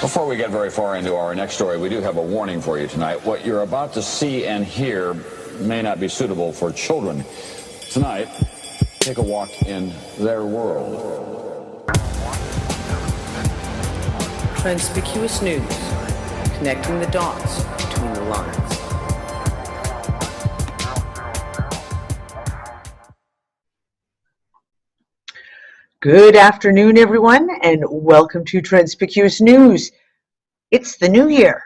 Before we get very far into our next story, we do have a warning for you tonight. What you're about to see and hear may not be suitable for children. Tonight, take a walk in their world. Transpicuous news, connecting the dots between the lines. Good afternoon, everyone, and welcome to Transpicuous News. It's the new year,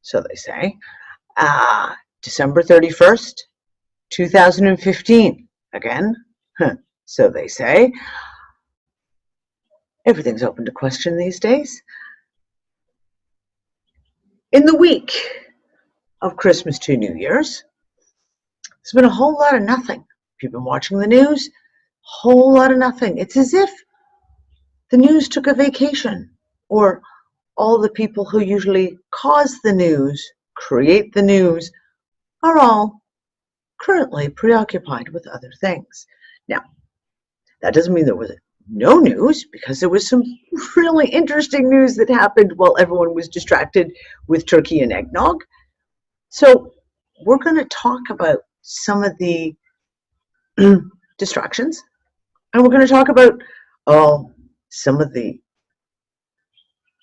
so they say. December 31st, 2015. Again, so they say. Everything's open to question these days. In the week of Christmas to New Year's, there's been a whole lot of nothing. If you've been watching the news, whole lot of nothing. It's as if the news took a vacation, or all the people who usually cause the news, create the news, are all currently preoccupied with other things. Now, that doesn't mean there was no news, because there was some really interesting news that happened while everyone was distracted with turkey and eggnog. So we're going to talk about some of the distractions, and we're going to talk about some of the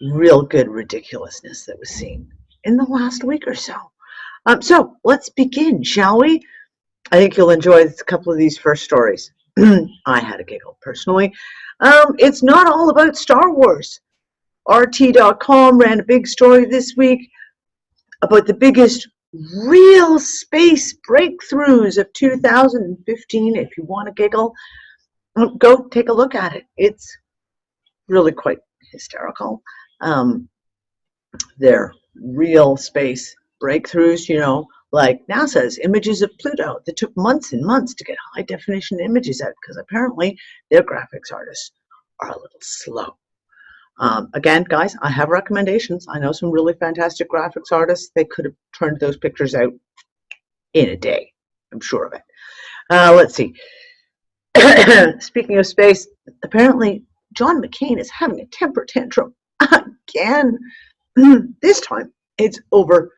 real good ridiculously that was seen in the last week or so. So let's begin, shall we? I think you'll enjoy a couple of these first stories. I had a giggle personally. It's not all about Star Wars. RT.com ran a big story this week about the biggest real space breakthroughs of 2015. If you want to giggle, go take a look at it. It's really quite hysterical. They're real space breakthroughs, like NASA's images of Pluto that took months and months to get high definition images out, because apparently their graphics artists are a little slow. Again, guys, I have recommendations. I know some really fantastic graphics artists. They could have turned those pictures out in a day. I'm sure of it. Let's see. Speaking of space, apparently John McCain is having a temper tantrum again. This time it's over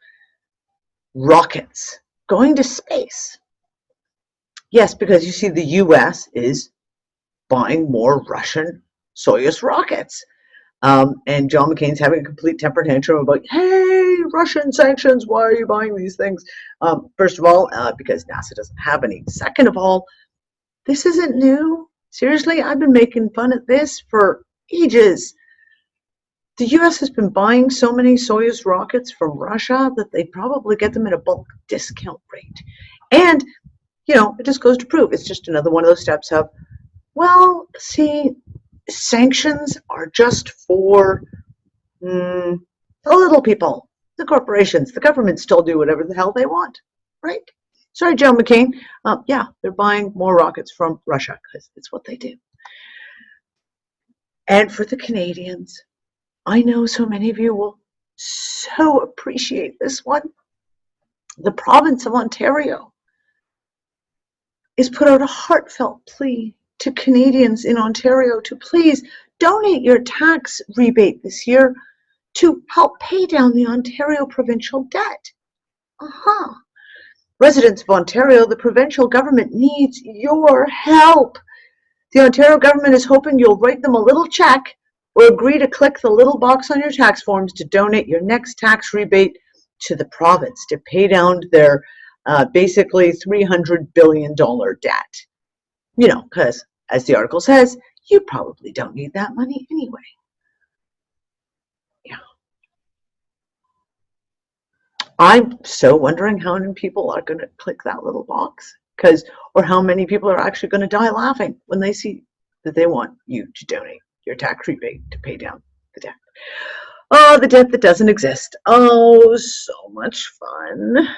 rockets going to space. Yes, because you see the US is buying more Russian Soyuz rockets. And John McCain's having a complete temper tantrum about, hey, Russian sanctions, why are you buying these things? First of all, because NASA doesn't have any. Second of all, this isn't new. Seriously, I've been making fun of this for ages. The US has been buying so many Soyuz rockets from Russia that they probably get them at a bulk discount rate. And, it just goes to prove it's just another one of those steps of, well, see, sanctions are just for the little people, the corporations. The governments still do whatever the hell they want, right? Sorry, John McCain. Yeah, they're buying more rockets from Russia because it's what they do. And for the Canadians, I know so many of you will so appreciate this one. The province of Ontario has put out a heartfelt plea to Canadians in Ontario to please donate your tax rebate this year to help pay down the Ontario provincial debt. Residents of Ontario, the provincial government needs your help. The Ontario government is hoping you'll write them a little check or agree to click the little box on your tax forms to donate your next tax rebate to the province to pay down their basically $300 billion debt. Because, as the article says, you probably don't need that money anyway. Yeah. I'm so wondering how many people are going to click that little box, or how many people are actually going to die laughing when they see that they want you to donate your tax rebate to pay down the debt. Oh, the debt that doesn't exist. Oh, so much fun.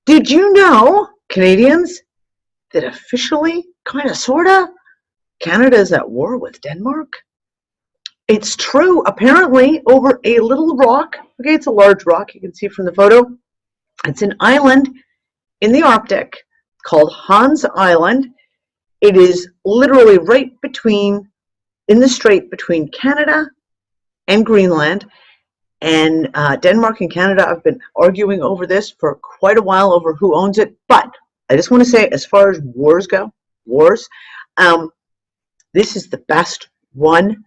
Did you know, Canadians, that officially, kind of, sort of, Canada is at war with Denmark? It's true, apparently, over a little rock. Okay, it's a large rock, you can see from the photo. It's an island in the Arctic called Hans Island. It is literally right in the strait between Canada and Greenland, And Denmark and Canada have been arguing over this for quite a while over who owns it. But I just want to say, as far as wars go, this is the best one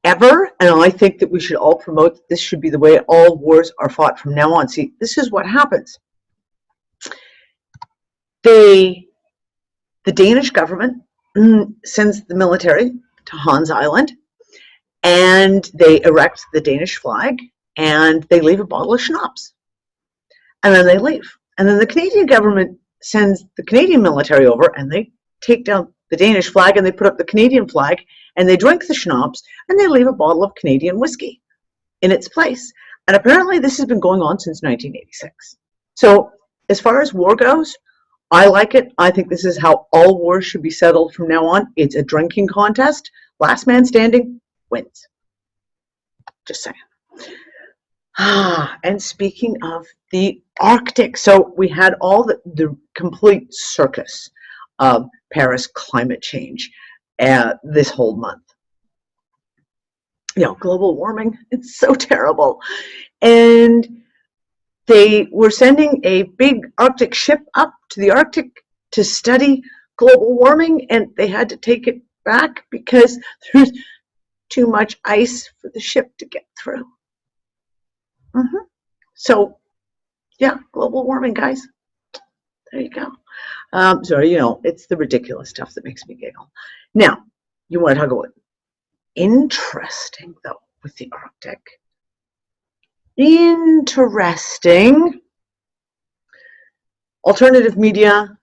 ever. And I think that we should all promote that this should be the way all wars are fought from now on. See, this is what happens. The Danish government sends the military to Hans Island, and they erect the Danish flag, and they leave a bottle of schnapps, and then they leave. And then the Canadian government sends the Canadian military over, and they take down the Danish flag, and they put up the Canadian flag, and they drink the schnapps, and they leave a bottle of Canadian whiskey in its place. And apparently this has been going on since 1986. So as far as war goes, I like it. I think this is how all wars should be settled from now on. It's a drinking contest. Last man standing wins. Just saying. And speaking of the Arctic, so we had all the complete circus of Paris climate change this whole month. You know, global warming, it's so terrible. And they were sending a big Arctic ship up to the Arctic to study global warming, and they had to take it back because there's too much ice for the ship to get through. So, yeah, global warming, guys. There you go. So, you know, it's the ridiculous stuff that makes me giggle. Now, you want to talk about interesting, though, with the Arctic. Interesting. Alternative media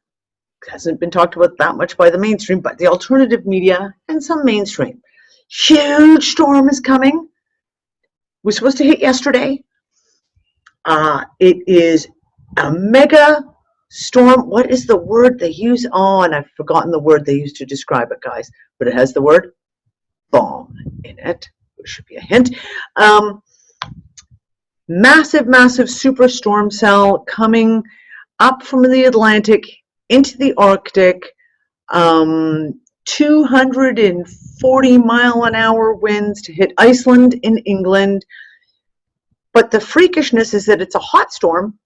hasn't been talked about that much by the mainstream, but the alternative media and some mainstream. Huge storm is coming. Was supposed to hit yesterday. It is a mega storm. What is the word they use? Oh, and I've forgotten the word they use to describe it, guys. But it has the word bomb in it, which should be a hint. Massive, massive superstorm cell coming up from the Atlantic into the Arctic. 240-mile-an-hour winds to hit Iceland in England. But the freakishness is that it's a hot storm,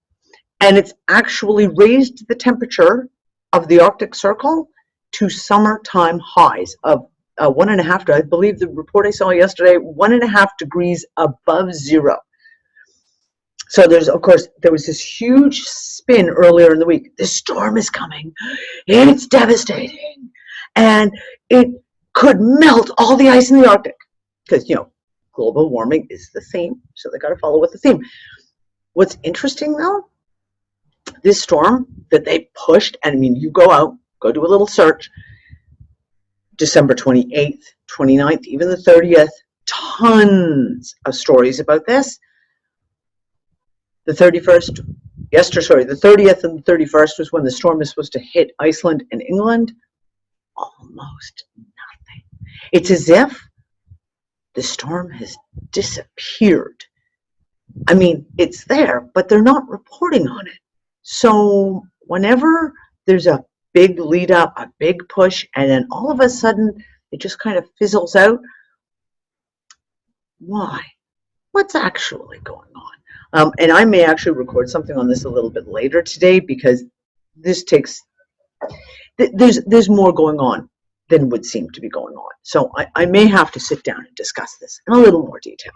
and it's actually raised the temperature of the Arctic Circle to summertime highs of 1.5, I believe the report I saw yesterday, 1.5 degrees above zero. So there's, of course, there was this huge spin earlier in the week. This storm is coming. It's devastating. And it could melt all the ice in the Arctic. Because, you know, global warming is the theme. So they got to follow with the theme. What's interesting, though, this storm that they pushed, and I mean, you go out, go do a little search, December 28th, 29th, even the 30th, tons of stories about this. The 31st, the 30th and the 31st was when the storm is supposed to hit Iceland and England. Almost nothing. It's as if the storm has disappeared. I mean, it's there, but they're not reporting on it. So whenever there's a big lead up, a big push, and then all of a sudden it just kind of fizzles out, why? What's actually going on? And I may actually record something on this a little bit later today, because this takes, there's more going on than would seem to be going on. So I may have to sit down and discuss this in a little more detail.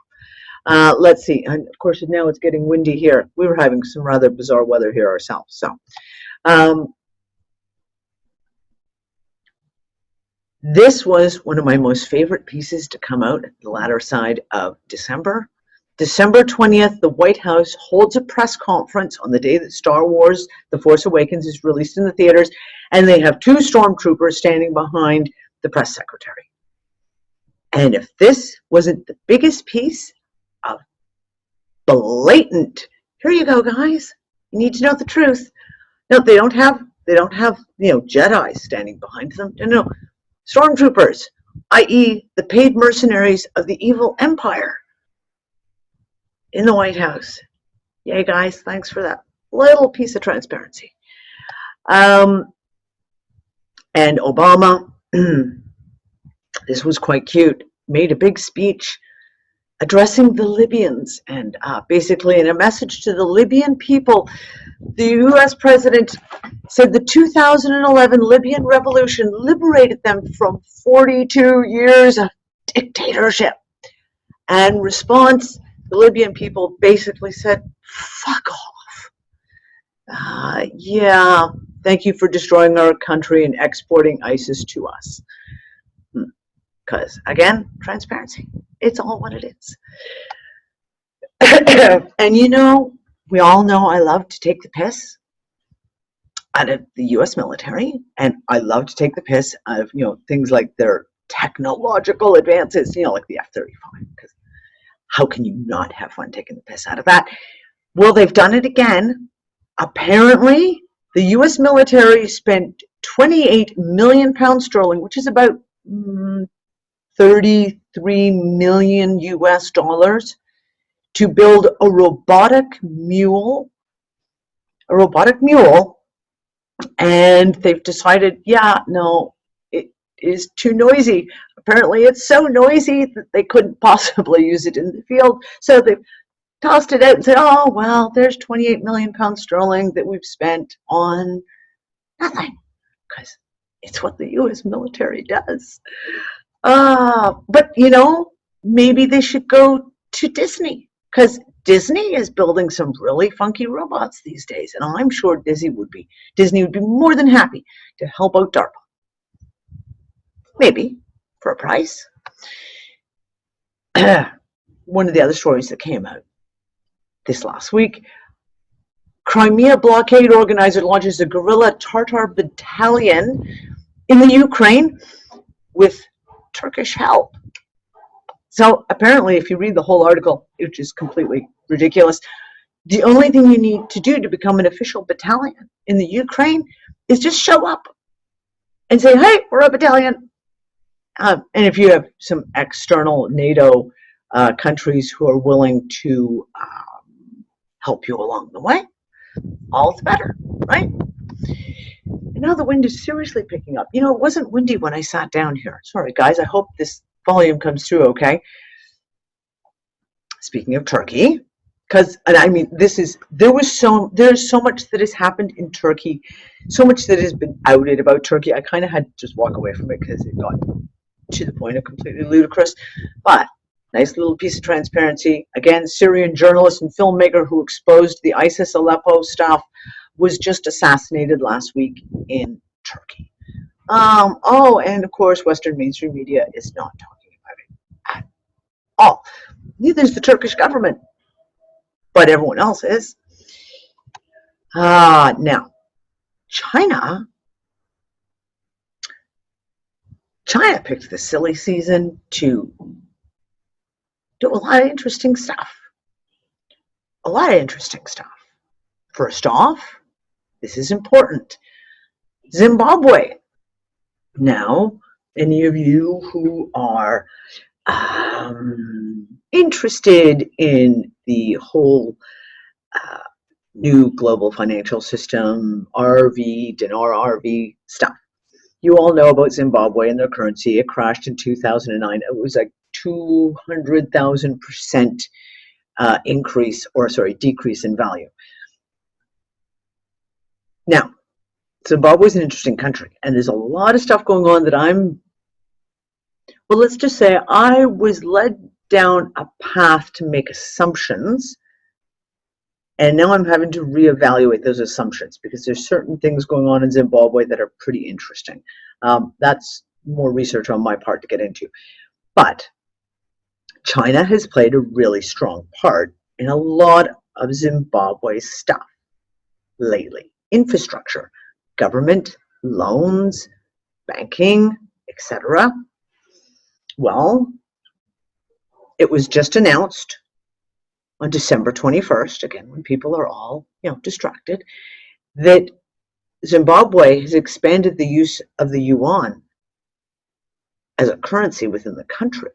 Let's see, and of course now it's getting windy here. We were having some rather bizarre weather here ourselves. So this was one of my most favorite pieces to come out at the latter side of December. December 20th, the White House holds a press conference on the day that Star Wars The Force Awakens is released in the theaters, and they have 2 stormtroopers standing behind the press secretary. And if this wasn't the biggest piece of blatant, here you go, guys, you need to know the truth. No, they don't have Jedi standing behind them. No, stormtroopers, i.e. the paid mercenaries of the evil empire, in the White House. Yay, guys, thanks for that little piece of transparency. And Obama, this was quite cute, made a big speech addressing the Libyans, and basically in a message to the Libyan people, the U.S. president said the 2011 Libyan revolution liberated them from 42 years of dictatorship. And in response, the Libyan people basically said, fuck off. Yeah, thank you for destroying our country and exporting ISIS to us. Because, again, transparency. It's all what it is. And you know, we all know I love to take the piss out of the U.S. military, and I love to take the piss out of, things like their technological advances, like the F-35, because how can you not have fun taking the piss out of that? Well, they've done it again. Apparently, the U.S. military spent 28 million pounds sterling, which is about 33 million US dollars, to build a robotic mule, and they've decided, no, it is too noisy. Apparently it's so noisy that they couldn't possibly use it in the field, so they've tossed it out and said, oh, well, there's 28 million pounds sterling that we've spent on nothing, because it's what the US military does. But maybe they should go to Disney, because Disney is building some really funky robots these days, and I'm sure Disney would be more than happy to help out DARPA. Maybe for a price. One of the other stories that came out this last week: Crimea blockade organizer launches a guerrilla Tatar battalion in the Ukraine with Turkish help. So apparently, if you read the whole article, which is completely ridiculous, the only thing you need to do to become an official battalion in the Ukraine is just show up and say, hey, we're a battalion. And if you have some external NATO countries who are willing to help you along the way, all the better, right? And now the wind is seriously picking up. It wasn't windy when I sat down here. Sorry, guys. I hope this volume comes through okay. Speaking of Turkey, there's so much that has happened in Turkey, so much that has been outed about Turkey. I kind of had to just walk away from it because it got to the point of completely ludicrous. But nice little piece of transparency. Again, Syrian journalist and filmmaker who exposed the ISIS Aleppo stuff was just assassinated last week in Turkey. And of course, Western mainstream media is not talking about it at all. Neither is the Turkish government, but everyone else is. Now, China picked the silly season to do a lot of interesting stuff. First off, this is important: Zimbabwe. Now, any of you who are interested in the whole new global financial system, dinar RV stuff, you all know about Zimbabwe and their currency. It crashed in 2009. It was like 200,000% decrease in value. Now, Zimbabwe is an interesting country, and there's a lot of stuff going on that let's just say I was led down a path to make assumptions, and now I'm having to reevaluate those assumptions because there's certain things going on in Zimbabwe that are pretty interesting. That's more research on my part to get into. But China has played a really strong part in a lot of Zimbabwe's stuff lately. Infrastructure, government, loans, banking, etc. Well, it was just announced on December 21st, again, when people are all, distracted, that Zimbabwe has expanded the use of the yuan as a currency within the country.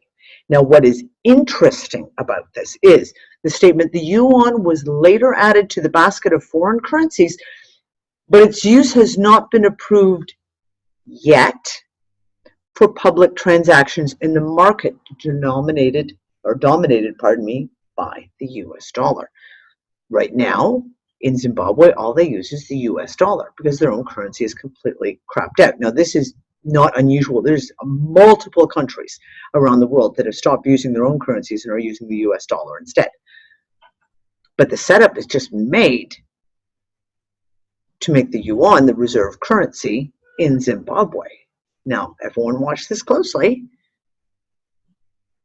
Now, what is interesting about this is the statement: the yuan was later added to the basket of foreign currencies, but its use has not been approved yet for public transactions in the market denominated or dominated, pardon me, by the US dollar. Right now, in Zimbabwe, all they use is the US dollar because their own currency is completely crapped out. Now, this is not unusual. There's multiple countries around the world that have stopped using their own currencies and are using the US dollar instead. But the setup is just made to make the yuan the reserve currency in Zimbabwe. Now, everyone watch this closely.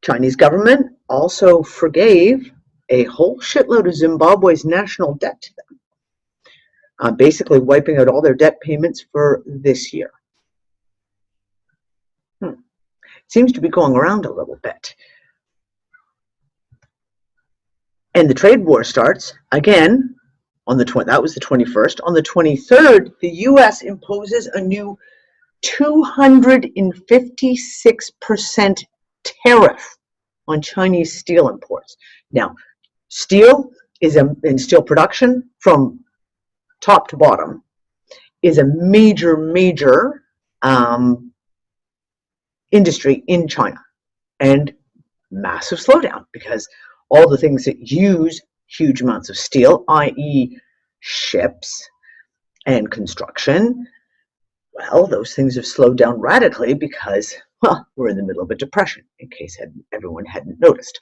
Chinese government also forgave a whole shitload of Zimbabwe's national debt to them, basically wiping out all their debt payments for this year. Seems to be going around a little bit. And the trade war starts again on the that was the 21st. On the 23rd, the U.S. imposes a new 256% tariff on Chinese steel imports. Now, steel is in steel production from top to bottom is a major industry in China, and massive slowdown because all the things that use huge amounts of steel, i.e. ships and construction, well, those things have slowed down radically because, well, we're in the middle of a depression, in case everyone hadn't noticed.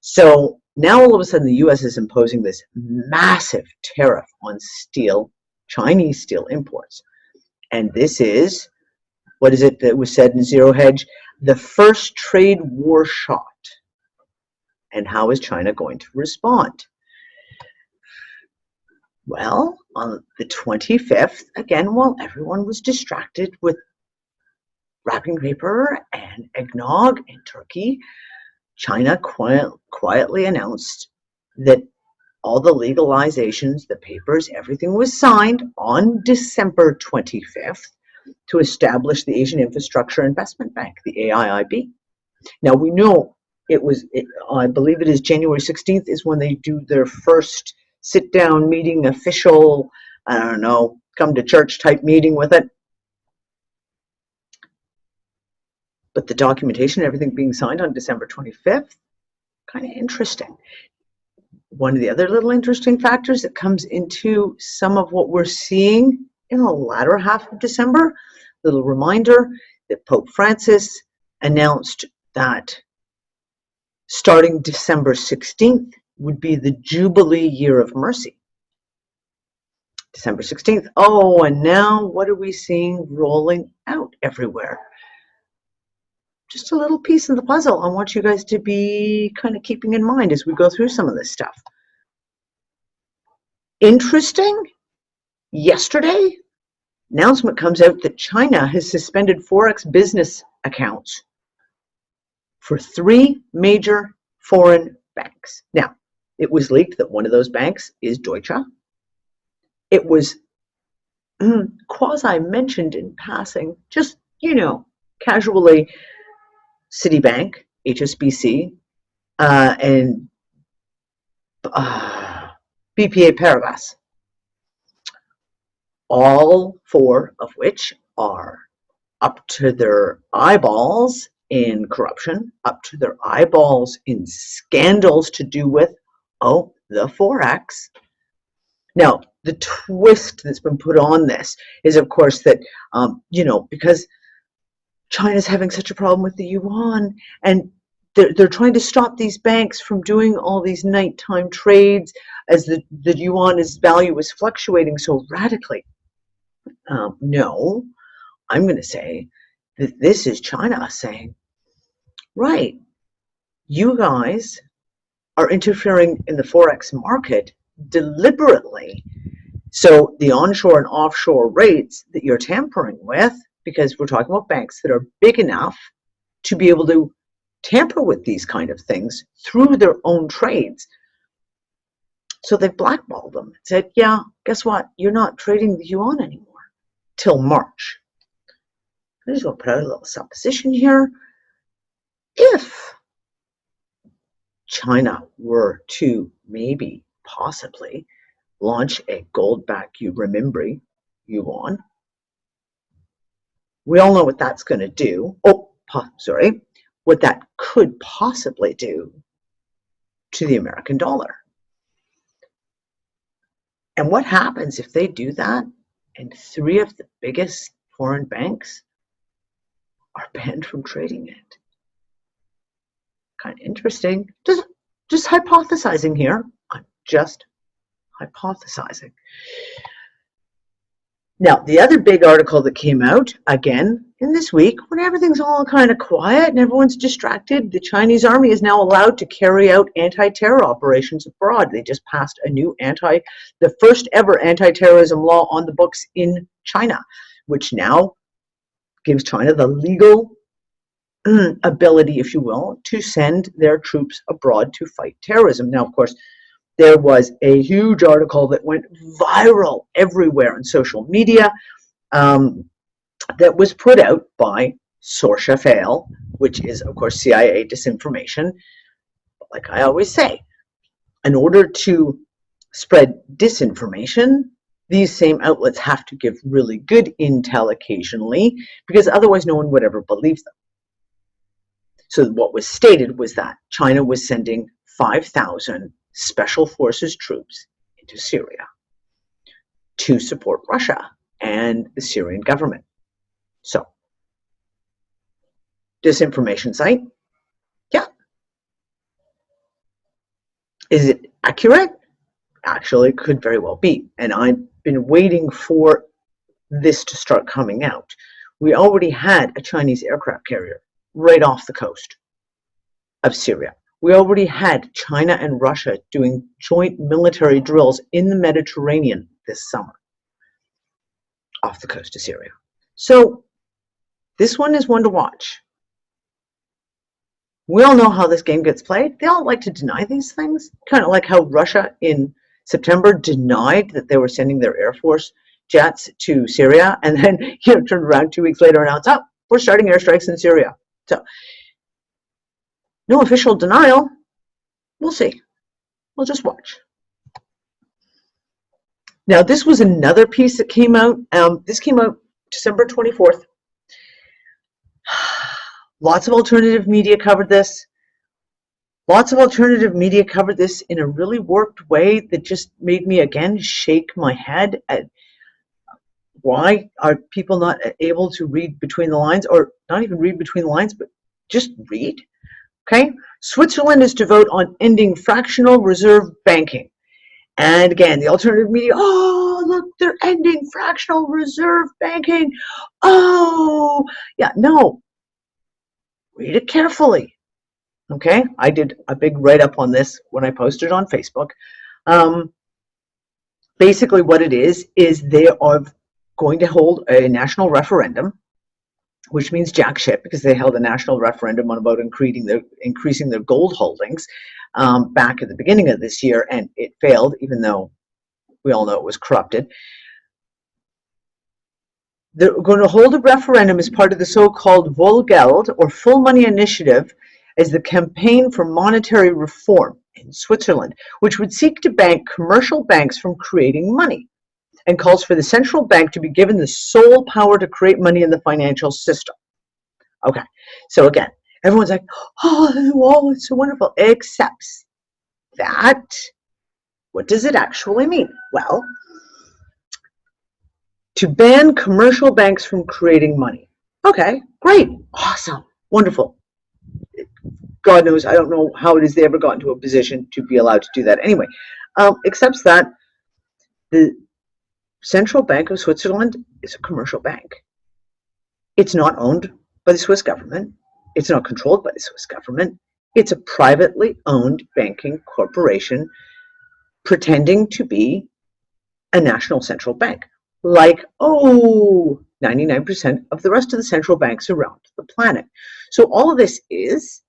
So now all of a sudden the U.S. is imposing this massive tariff on steel, Chinese steel imports. And this is, what is it that was said in Zero Hedge? The first trade war shot. And how is China going to respond? Well, on the 25th, again, while everyone was distracted with wrapping paper and eggnog in Turkey, China quietly announced that all the legalizations, the papers, everything was signed on December 25th to establish the Asian Infrastructure Investment Bank, the AIIB. Now, we know I believe it is January 16th is when they do their first sit-down meeting, official, I don't know, come to church type meeting with it. But the documentation, everything being signed on December 25th, kind of interesting. One of the other little interesting factors that comes into some of what we're seeing in the latter half of December, little reminder that Pope Francis announced that starting December 16th would be the Jubilee Year of Mercy. December 16th. Oh, and now what are we seeing rolling out everywhere? Just a little piece of the puzzle I want you guys to be kind of keeping in mind as we go through some of this stuff. Interesting, yesterday, announcement comes out that China has suspended Forex business accounts for 3 major foreign banks. Now, it was leaked that one of those banks is Deutsche. It was quasi-mentioned in passing, just, casually, Citibank, HSBC, and BPA Paribas. All 4 of which are up to their eyeballs in corruption, up to their eyeballs in scandals to do with, the Forex. Now, the twist that's been put on this is, of course, that, because China's having such a problem with the yuan, and they're trying to stop these banks from doing all these nighttime trades as the yuan's value is fluctuating so radically. No, I'm going to say that this is China saying, right, you guys are interfering in the Forex market deliberately. So the onshore and offshore rates that you're tampering with, because we're talking about banks that are big enough to be able to tamper with these kind of things through their own trades. So they blackballed them and said, yeah, guess what? You're not trading the yuan anymore till March. I'm just going to put out a little supposition here. If China were to maybe, possibly, launch a gold-backed renminbi yuan, we all know what that's going to do. What that could possibly do to the American dollar. And what happens if they do that and 3 of the biggest foreign banks are banned from trading it? Kind of interesting. Just hypothesizing here. I'm just hypothesizing. Now, the other big article that came out, again, in this week, when everything's all kind of quiet and everyone's distracted, the Chinese army is now allowed to carry out anti-terror operations abroad. They just passed a new the first ever anti-terrorism law on the books in China, which now gives China the legal ability, if you will, to send their troops abroad to fight terrorism. Now, of course, there was a huge article that went viral everywhere on social media that was put out by Source Fail, which is, of course, CIA disinformation. But like I always say, in order to spread disinformation, these same outlets have to give really good intel occasionally, because otherwise no one would ever believe them. So what was stated was that China was sending 5,000 special forces troops into Syria to support Russia and the Syrian government. So, disinformation site, yeah. Is it accurate? Actually, it could very well be. And I've been waiting for this to start coming out. We already had a Chinese aircraft carrier right off the coast of Syria. We already had China and Russia doing joint military drills in the Mediterranean this summer off the coast of Syria. So this one is one to watch. We all know how this game gets played. They all like to deny these things, kind of like how Russia in September denied that they were sending their Air Force jets to Syria, and then turned around 2 weeks later and announced, oh, we're starting airstrikes in Syria. So no official denial. We'll see. We'll just watch. Now, this was another piece that came out. This came out December 24th. Lots of alternative media covered this. Lots of alternative media covered this in a really warped way that just made me, again, shake my head at why are people not able to read between the lines, or not even read between the lines, but just read. Okay, Switzerland is to vote on ending fractional reserve banking. And again, the alternative media, oh, look, they're ending fractional reserve banking. Oh, yeah, no. Read it carefully. Okay, I did a big write-up on this when I posted on Facebook. Basically what it is they are going to hold a national referendum, which means jack shit, because they held a national referendum on about increasing their gold holdings back at the beginning of this year, and it failed, even though we all know it was corrupted. They're going to hold a referendum as part of the so-called Vollgeld, or full money initiative, as the campaign for monetary reform in Switzerland, which would seek to ban commercial banks from creating money, and calls for the central bank to be given the sole power to create money in the financial system. Okay, so again, everyone's like, oh, wow, it's so wonderful, except that, what does it actually mean? Well, to ban commercial banks from creating money. Okay, great, awesome, wonderful. God knows, I don't know how it is they ever got into a position to be allowed to do that anyway. Except that the Central Bank of Switzerland is a commercial bank. It's not owned by the Swiss government. It's not controlled by the Swiss government. It's a privately owned banking corporation pretending to be a national central bank, like, 99% of the rest of the central banks around the planet. So all of this is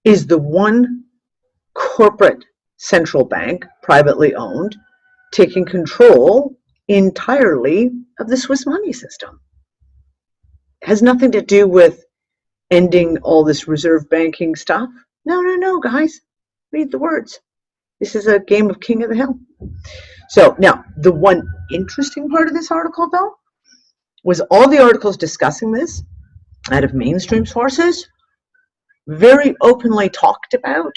the one corporate central bank, privately owned, taking control entirely of the Swiss money system. It has nothing to do with ending all this reserve banking stuff. No, guys. Read the words. This is a game of King of the Hill. So now, the one interesting part of this article, though, was all the articles discussing this out of mainstream sources very openly talked about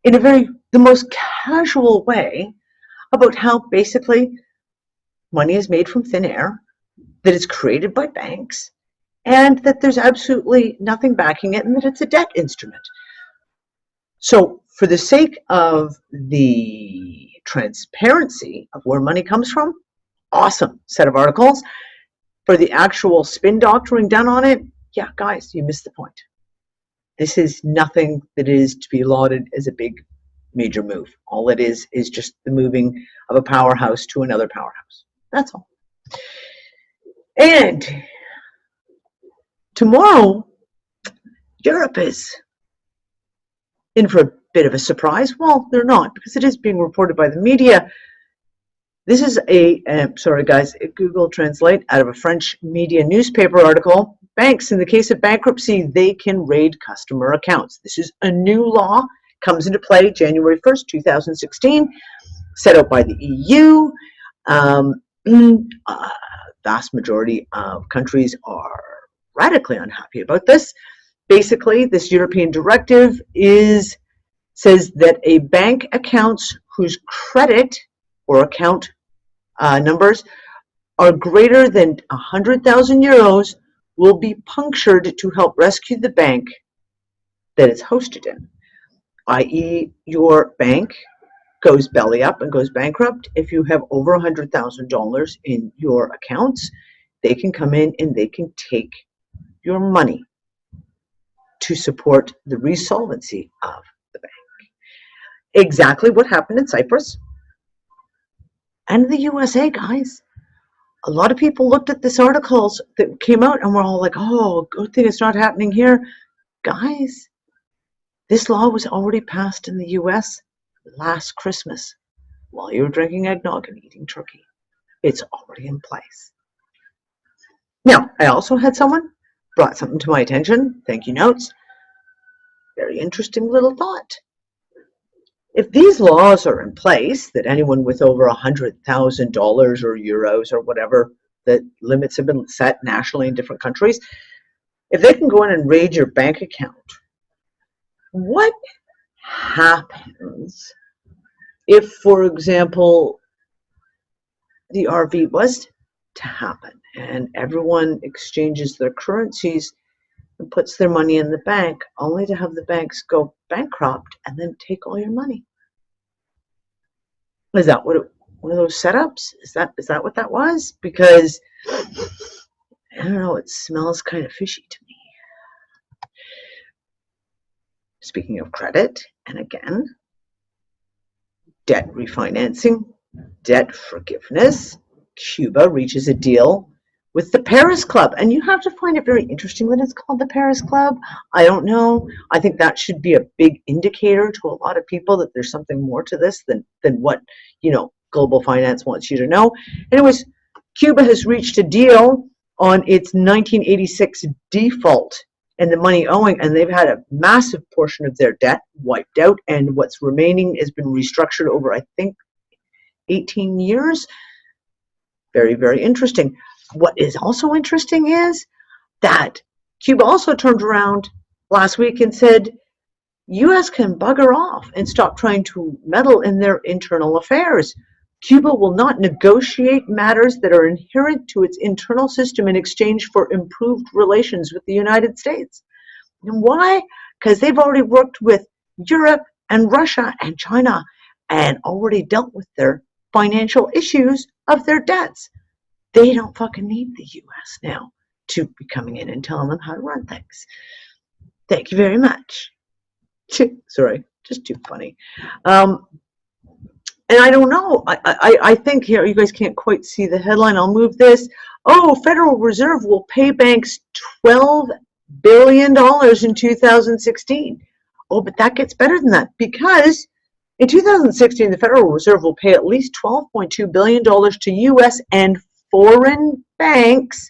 in the most casual way about how basically money is made from thin air, that it's created by banks, and that there's absolutely nothing backing it, and that it's a debt instrument. So for the sake of the transparency of where money comes from, awesome set of articles. For the actual spin doctoring done on it, yeah, guys, you missed the point. This is nothing that is to be lauded as a big major move. All it is just the moving of a powerhouse to another powerhouse. That's all. And tomorrow, Europe is in for a bit of a surprise. Well, they're not, because it is being reported by the media. This is sorry guys, Google Translate, out of a French media newspaper article. Banks, in the case of bankruptcy, they can raid customer accounts. This is a new law, comes into play January 1st, 2016, set out by the EU. Vast majority of countries are radically unhappy about this. Basically, this European directive says that a bank accounts whose credit or account numbers are greater than 100,000 euros will be punctured to help rescue the bank that it's hosted in, i.e. your bank goes belly up and goes bankrupt. If you have over $100,000 in your accounts, they can come in and they can take your money to support the resolvency of the bank. Exactly what happened in Cyprus and the USA, guys. A lot of people looked at this articles that came out and were all like, oh, good thing it's not happening here. Guys, this law was already passed in the US last Christmas while you were drinking eggnog and eating turkey. It's already in place. Now, I also had someone brought something to my attention. Thank you, notes. Very interesting little thought. If these laws are in place, that anyone with over $100,000 or euros or whatever, that limits have been set nationally in different countries, if they can go in and raid your bank account, what happens if, for example, the RV was to happen and everyone exchanges their currencies and puts their money in the bank, only to have the banks go bankrupt and then take all your money? Is that one of those setups? Is that what that was? Because I don't know, it smells kind of fishy to me. Speaking of credit, and again, debt refinancing, debt forgiveness, Cuba reaches a deal with the Paris Club. And you have to find it very interesting that it's called the Paris Club. I don't know. I think that should be a big indicator to a lot of people that there's something more to this than what, global finance wants you to know. Anyways, Cuba has reached a deal on its 1986 default and the money owing, and they've had a massive portion of their debt wiped out, and what's remaining has been restructured over, I think, 18 years. Very, very interesting. What is also interesting is that Cuba also turned around last week and said, US can bugger off and stop trying to meddle in their internal affairs. Cuba will not negotiate matters that are inherent to its internal system in exchange for improved relations with the United States. And why? Because they've already worked with Europe and Russia and China and already dealt with their financial issues of their debts. They don't fucking need the US now to be coming in and telling them how to run things. Thank you very much. Sorry, just too funny. And I don't know. I think here, you guys can't quite see the headline. I'll move this. Oh, Federal Reserve will pay banks $12 billion in 2016. Oh, but that gets better than that, because in 2016, the Federal Reserve will pay at least $12.2 billion to U.S. and foreign banks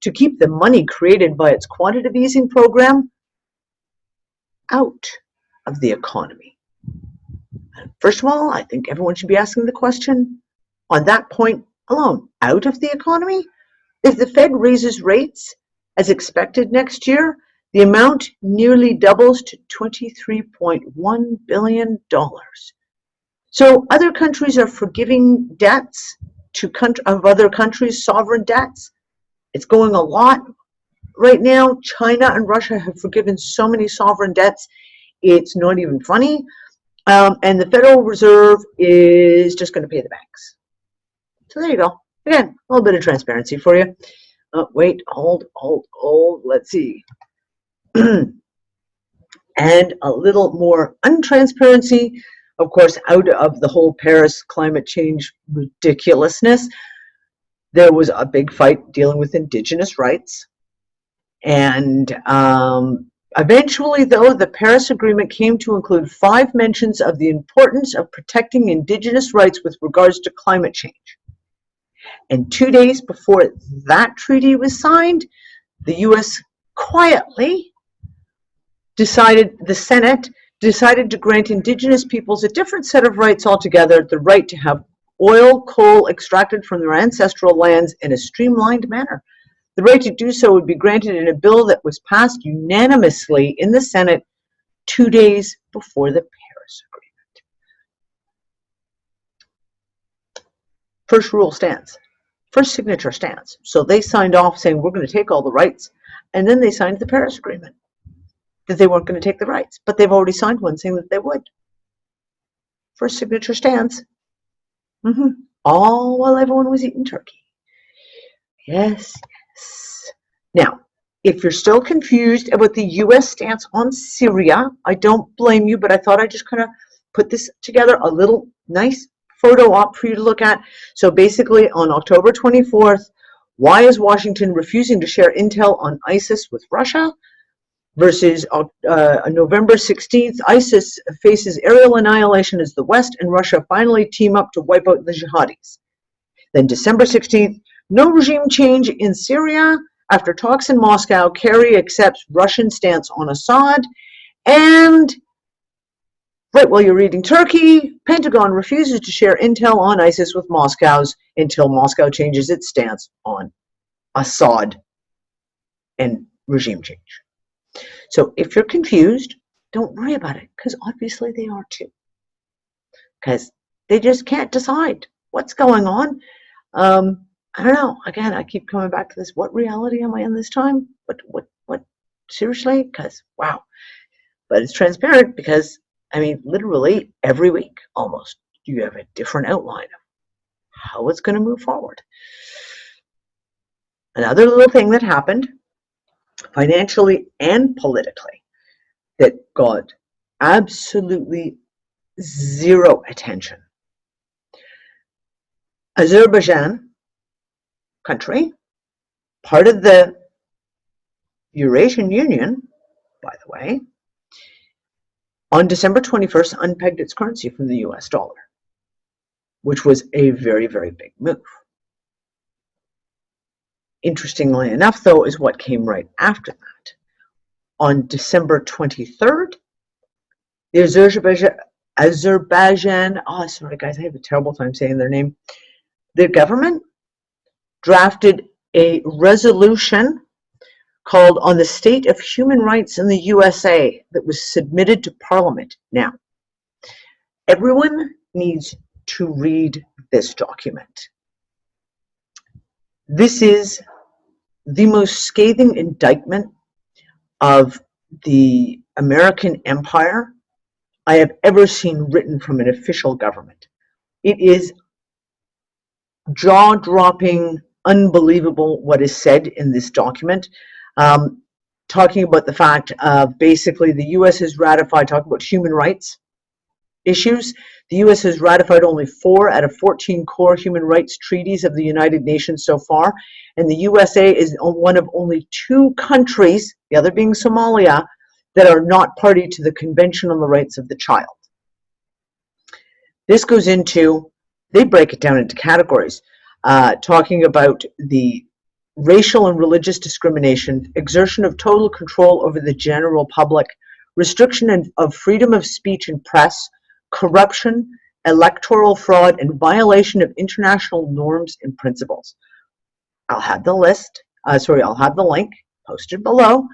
to keep the money created by its quantitative easing program out of the economy. First of all, I think everyone should be asking the question on that point alone, out of the economy? If the Fed raises rates as expected next year, The amount nearly doubles to $23.1 billion. So other countries are forgiving debts of other countries' sovereign debts. It's going a lot right now. China and Russia have forgiven so many sovereign debts, it's not even funny. And the Federal Reserve is just going to pay the banks. So there you go. Again, a little bit of transparency for you. Wait, hold. Let's see. And a little more untransparency, of course, out of the whole Paris climate change ridiculousness. There was a big fight dealing with Indigenous rights. And eventually, though, the Paris Agreement came to include 5 mentions of the importance of protecting Indigenous rights with regards to climate change. And 2 days before that treaty was signed, the U.S. quietly the Senate decided to grant Indigenous peoples a different set of rights altogether, the right to have oil, coal extracted from their ancestral lands in a streamlined manner. The right to do so would be granted in a bill that was passed unanimously in the Senate 2 days before the Paris Agreement. First rule stands. First signature stands. So they signed off saying, we're going to take all the rights. And then they signed the Paris Agreement that they weren't going to take the rights. But they've already signed one saying that they would. First signature stands. All while everyone was eating turkey. Yes. Now, if you're still confused about the U.S. stance on Syria, I don't blame you, but I thought I'd just kind of put this together, a little nice photo op for you to look at. So basically, on October 24th, why is Washington refusing to share intel on ISIS with Russia? Versus November 16th, ISIS faces aerial annihilation as the West and Russia finally team up to wipe out the jihadis. Then December 16th, no regime change in Syria. After talks in Moscow, Kerry accepts Russian stance on Assad. And right while you're reading Turkey, Pentagon refuses to share intel on ISIS with Moscow's until Moscow changes its stance on Assad and regime change. So if you're confused, don't worry about it, because obviously they are too. Because they just can't decide what's going on. I don't know. Again, I keep coming back to this. What reality am I in this time? What? Seriously? Because, wow. But it's transparent because, I mean, literally every week, almost, you have a different outline of how it's going to move forward. Another little thing that happened, financially and politically, that got absolutely zero attention. Azerbaijan, country, part of the Eurasian Union, by the way, on December 21st unpegged its currency from the US dollar, which was a very, very big move. Interestingly enough, though, is what came right after that. On December 23rd, the Azerbaijan, oh, sorry guys, I have a terrible time saying their name. The government drafted a resolution called On the State of Human Rights in the USA that was submitted to Parliament. Now, everyone needs to read this document. This is the most scathing indictment of the American empire I have ever seen written from an official government. It is jaw-dropping, unbelievable what is said in this document, talking about the fact of basically the U.S. has ratified, talking about human rights issues. The U.S. has ratified only 4 out of 14 core human rights treaties of the United Nations so far, and the USA is one of only 2 countries, the other being Somalia, that are not party to the Convention on the Rights of the Child. This goes into, they break it down into categories, talking about the racial and religious discrimination, exertion of total control over the general public, restriction of freedom of speech and press, corruption, electoral fraud, and violation of international norms and principles. I'll have the list, I'll have the link posted below.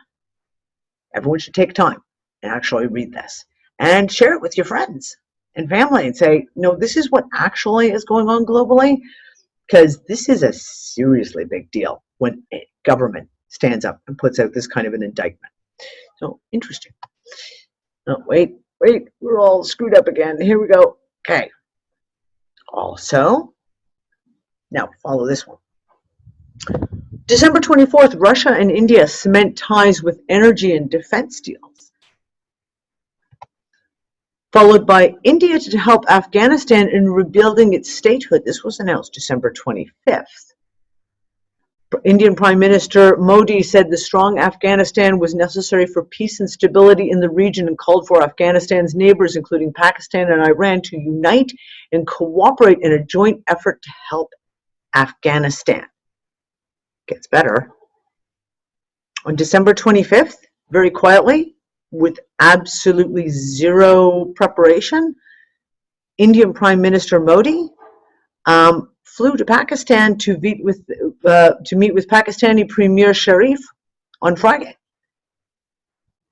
Everyone should take time and actually read this and share it with your friends and family and say, no, this is what actually is going on globally, because this is a seriously big deal when a government stands up and puts out this kind of an indictment. So interesting. Oh, wait, we're all screwed up again. Here we go. Okay. Also, now follow this one. December 24th, Russia and India cement ties with energy and defense deals. Followed by India to help Afghanistan in rebuilding its statehood. This was announced December 25th. Indian Prime Minister Modi said the strong Afghanistan was necessary for peace and stability in the region and called for Afghanistan's neighbors, including Pakistan and Iran, to unite and cooperate in a joint effort to help Afghanistan. Gets better. On December 25th, very quietly, with absolutely zero preparation, Indian Prime Minister Modi flew to Pakistan to meet with Pakistani Premier Sharif on Friday.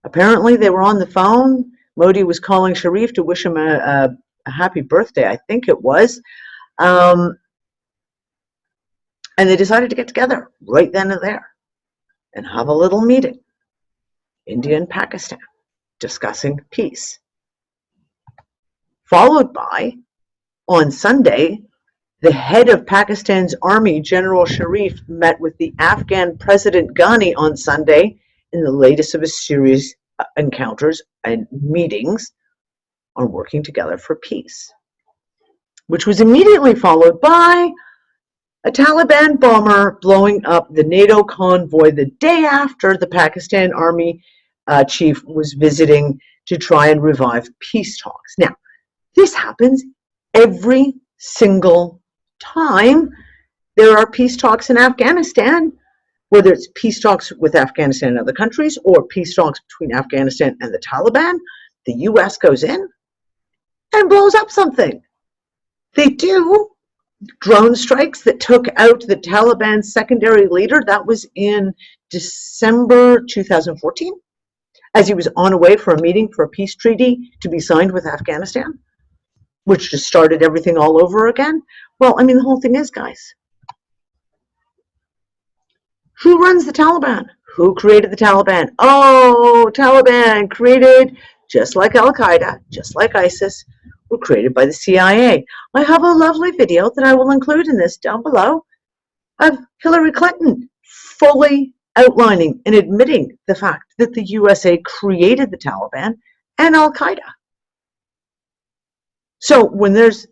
Apparently, they were on the phone. Modi was calling Sharif to wish him a happy birthday, I think it was. And they decided to get together right then and there and have a little meeting. India and Pakistan discussing peace. Followed by, on Sunday, the head of Pakistan's army, General Sharif, met with the Afghan President Ghani on Sunday in the latest of a series of encounters and meetings on working together for peace, which was immediately followed by a Taliban bomber blowing up the NATO convoy the day after the Pakistan army chief was visiting to try and revive peace talks. Now, this happens every single time there are peace talks in Afghanistan, whether it's peace talks with Afghanistan and other countries or peace talks between Afghanistan and the Taliban. The US goes in and blows up something. They do drone strikes that took out the Taliban's secondary leader. That was in December 2014, as he was on a way for a meeting for a peace treaty to be signed with Afghanistan, which just started everything all over again. Well, I mean, the whole thing is, guys, who runs the Taliban? Who created the Taliban? Oh, Taliban created, just like Al-Qaeda, just like ISIS, were created by the CIA. I have a lovely video that I will include in this down below of Hillary Clinton fully outlining and admitting the fact that the USA created the Taliban and Al-Qaeda. So when there's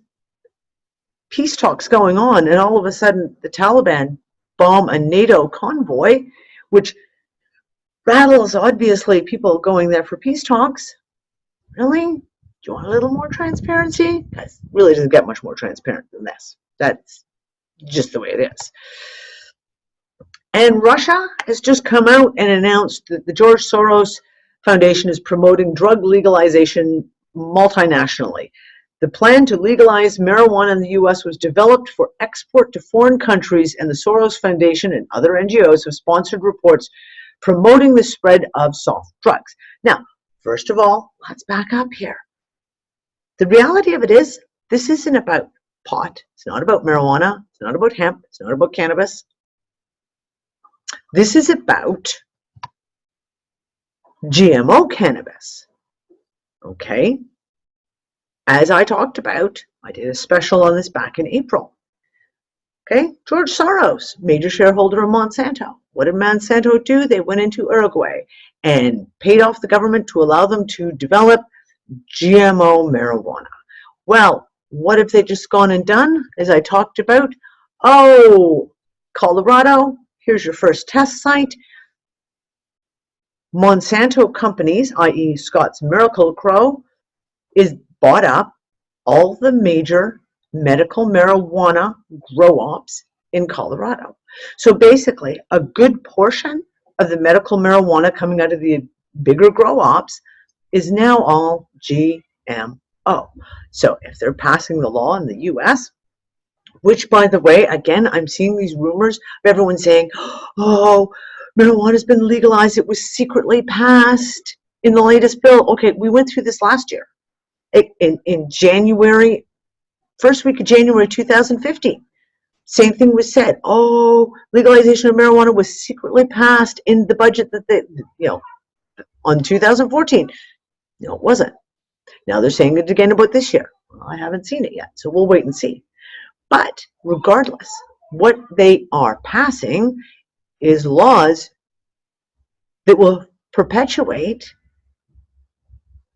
peace talks going on and all of a sudden the Taliban bomb a NATO convoy, which rattles obviously people going there for peace talks, really? Do you want a little more transparency? Guys, really doesn't get much more transparent than this. That's just the way it is. And Russia has just come out and announced that the George Soros Foundation is promoting drug legalization multinationally. The plan to legalize marijuana in the U.S. was developed for export to foreign countries, and the Soros Foundation and other NGOs have sponsored reports promoting the spread of soft drugs. Now, first of all, let's back up here. The reality of it is, this isn't about pot. It's not about marijuana. It's not about hemp. It's not about cannabis. This is about GMO cannabis. Okay? As I talked about, I did a special on this back in April. Okay? George Soros, major shareholder of Monsanto. What did Monsanto do? They went into Uruguay and paid off the government to allow them to develop GMO marijuana. Well, what have they just gone and done? As I talked about, oh, Colorado, here's your first test site. Monsanto companies, i.e. Scott's Miracle-Gro, is bought up all the major medical marijuana grow-ops in Colorado. So basically, a good portion of the medical marijuana coming out of the bigger grow-ops is now all GMO. So if they're passing the law in the US, which, by the way, again, I'm seeing these rumors of everyone saying, oh, Marijuana's been legalized. It was secretly passed in the latest bill. Okay, we went through this last year. In January, first week of January 2015. Same thing was said. Oh, legalization of marijuana was secretly passed in the budget that they, on 2014. No, it wasn't. Now they're saying it again about this year. Well, I haven't seen it yet, so we'll wait and see. But regardless, what they are passing is laws that will perpetuate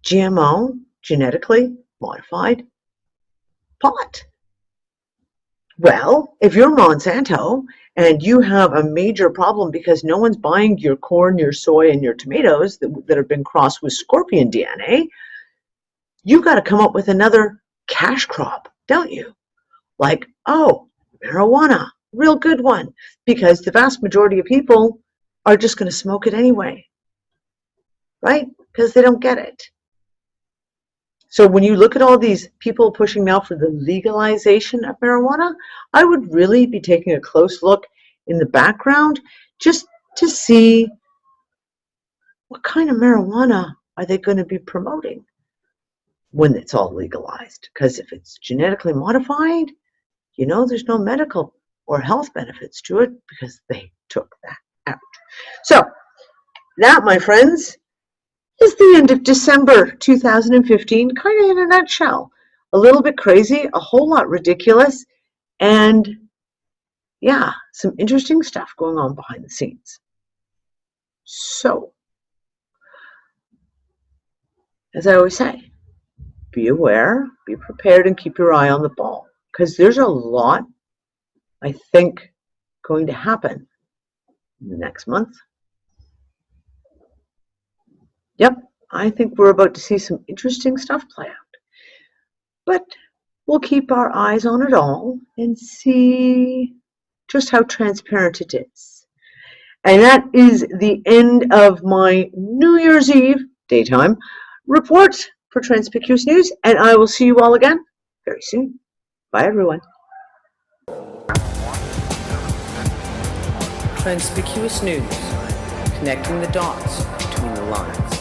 GMO, genetically modified pot. Well, if you're Monsanto and you have a major problem because no one's buying your corn, your soy, and your tomatoes that have been crossed with scorpion DNA, you've got to come up with another cash crop, don't you? Like, oh, marijuana, real good one, because the vast majority of people are just going to smoke it anyway, right? Because they don't get it. So when you look at all these people pushing now for the legalization of marijuana, I would really be taking a close look in the background just to see what kind of marijuana are they going to be promoting when it's all legalized. Because if it's genetically modified, there's no medical or health benefits to it because they took that out. So that, my friends, is the end of December 2015, kind of in a nutshell. A little bit crazy, a whole lot ridiculous, and yeah, some interesting stuff going on behind the scenes. So, as I always say, be aware, be prepared, and keep your eye on the ball, because there's a lot, I think, going to happen in the next month. Yep, I think we're about to see some interesting stuff play out. But we'll keep our eyes on it all and see just how transparent it is. And that is the end of my New Year's Eve daytime report for Transpicuous News, and I will see you all again very soon. Bye, everyone. Transpicuous News, connecting the dots between the lines.